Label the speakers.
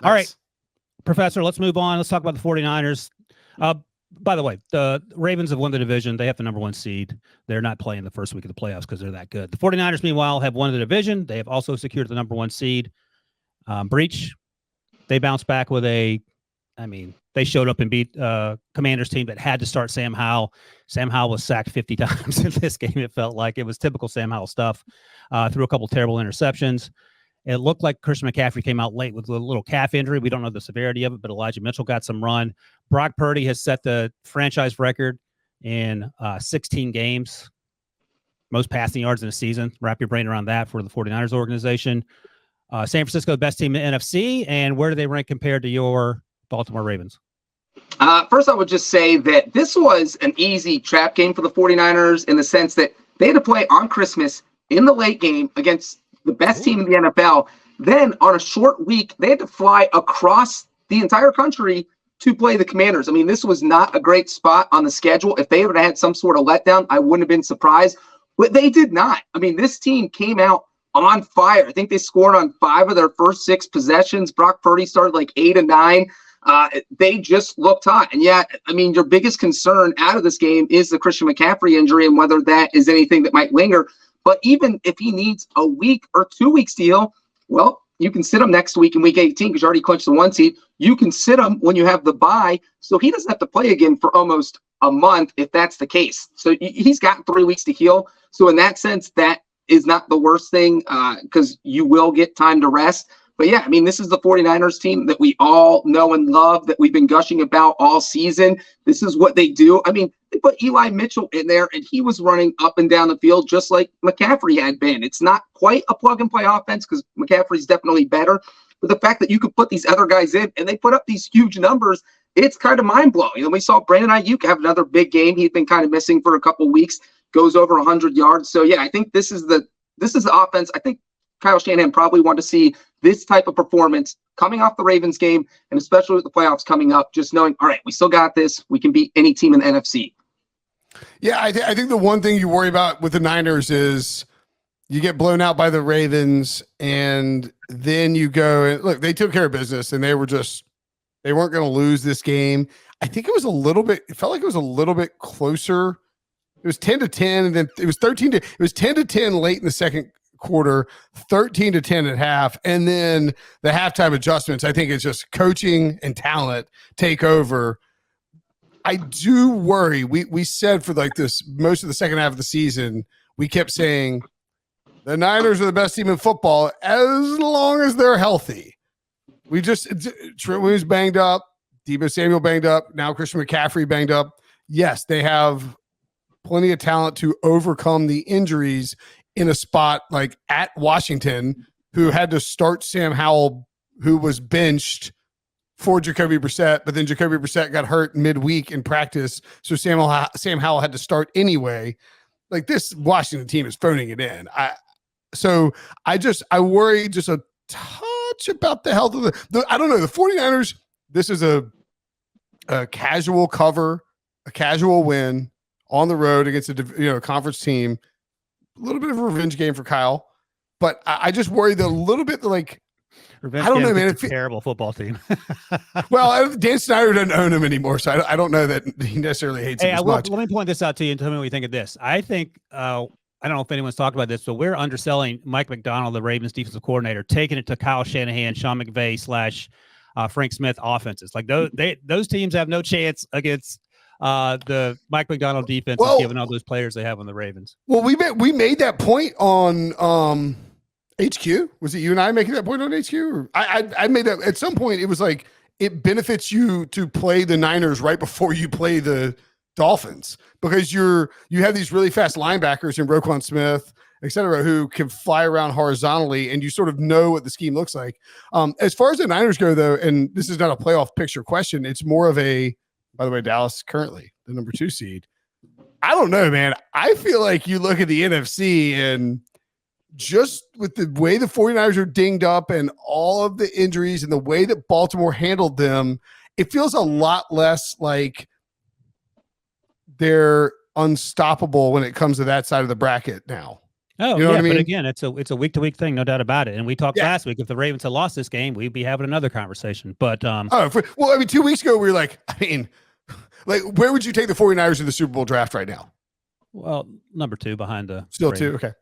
Speaker 1: All right, Professor, let's move on. Let's talk about the 49ers. By the way, the Ravens have won the division. They have the number 1 seed. They're not playing the first week of the playoffs because they're that good. The 49ers, meanwhile, have won the division. They have also secured the number 1 seed. Breach, they bounced back with they showed up and beat Commanders team that had to start Sam Howell. Sam Howell was sacked 50 times in this game. It felt like it was typical Sam Howell stuff. Threw a couple terrible interceptions. It looked like Christian McCaffrey came out late with a little calf injury. We don't know the severity of it, but Elijah Mitchell got some run. Brock Purdy has set the franchise record in 16 games. Most passing yards in a season. Wrap your brain around that for the 49ers organization. San Francisco, the best team in the NFC. And where do they rank compared to your Baltimore Ravens?
Speaker 2: First, I would just say that this was an easy trap game for the 49ers in the sense that they had to play on Christmas in the late game against the best team in the NFL. Then on a short week, they had to fly across the entire country to play the Commanders. I mean, this was not a great spot on the schedule. If they would have had some sort of letdown, I wouldn't have been surprised. But they did not. I mean, this team came out on fire. I think they scored on 5 of their first 6 possessions. Brock Purdy started like 8 and 9. They just looked hot. And yet, I mean, your biggest concern out of this game is the Christian McCaffrey injury and whether that is anything that might linger. But even if he needs a week or 2 weeks to heal, well, you can sit him next week in week 18 because you already clinched the 1 seed. You can sit him when you have the bye, so he doesn't have to play again for almost a month if that's the case. So he's got 3 weeks to heal. So in that sense, that is not the worst thing because you will get time to rest. But yeah, I mean, this is the 49ers team that we all know and love, that we've been gushing about all season. This is what they do. I mean, they put Eli Mitchell in there, and he was running up and down the field just like McCaffrey had been. It's not quite a plug-and-play offense because McCaffrey's definitely better. But the fact that you could put these other guys in, and they put up these huge numbers, it's kind of mind-blowing. And we saw Brandon Ayuk have another big game. He'd been kind of missing for a couple weeks, goes over 100 yards. So, yeah, I think this is the offense. I think Kyle Shanahan probably wanted to see this type of performance coming off the Ravens game, and especially with the playoffs coming up, just knowing, all right, we still got this. We can beat any team in the NFC.
Speaker 3: Yeah, I think the one thing you worry about with the Niners is you get blown out by the Ravens, and then you go and look, they took care of business, and they weren't going to lose this game. I think it felt like it was a little bit closer. It was 10-10, and then it was 10-10 late in the second quarter, 13-10 at half, and then the halftime adjustments. I think it's just coaching and talent take over. I do worry. We said for like this most of the second half of the season, we kept saying the Niners are the best team in football as long as they're healthy. Trent Williams banged up, Deebo Samuel banged up, now Christian McCaffrey banged up. Yes, they have plenty of talent to overcome the injuries in a spot like at Washington, who had to start Sam Howell, who was benched for Jacoby Brissett, but then Jacoby Brissett got hurt midweek in practice, so Sam Howell had to start anyway. Like, this Washington team is phoning it in. I worry just a touch about the health of the I don't know, the 49ers, this is a casual cover, a casual win on the road against a conference team. A little bit of a revenge game for Kyle, but I just worry that a little bit like
Speaker 1: revenge.
Speaker 3: I don't know, man.
Speaker 1: It's a terrible football team.
Speaker 3: Well, Dan Snyder doesn't own him anymore, so I don't know that he necessarily hates him as much.
Speaker 1: Let me point this out to you and tell me what you think of this. I think I don't know if anyone's talked about this, but we're underselling Mike McDonald, the Ravens defensive coordinator, taking it to Kyle Shanahan, Sean McVay / Frank Smith offenses. Like those teams have no chance against the Mike McDonald defense, given all those players they have on the Ravens.
Speaker 3: Well, we made that point on HQ. Was it you and I making that point on HQ? Or I made that at some point. It was like it benefits you to play the Niners right before you play the Dolphins because you have these really fast linebackers in Roquan Smith, et cetera, who can fly around horizontally, and you sort of know what the scheme looks like. As far as the Niners go, though, and this is not a playoff picture question, it's more of a, by the way, Dallas currently the number 2 seed. I don't know, man. I feel like you look at the NFC and just with the way the 49ers are dinged up and all of the injuries and the way that Baltimore handled them, it feels a lot less like they're unstoppable when it comes to that side of the bracket now.
Speaker 1: Oh,
Speaker 3: You know
Speaker 1: yeah,
Speaker 3: what I mean?
Speaker 1: but again, it's a week to week thing, no doubt about it. And we talked
Speaker 3: Yeah.
Speaker 1: last week, if the Ravens had lost this game, we'd be having another conversation. But
Speaker 3: Well, I mean, 2 weeks ago, we were like, I mean, like, where would you take the 49ers in the Super Bowl draft right now?
Speaker 1: well, number 2 behind the
Speaker 3: Still
Speaker 1: Ravens.
Speaker 3: 2. Okay.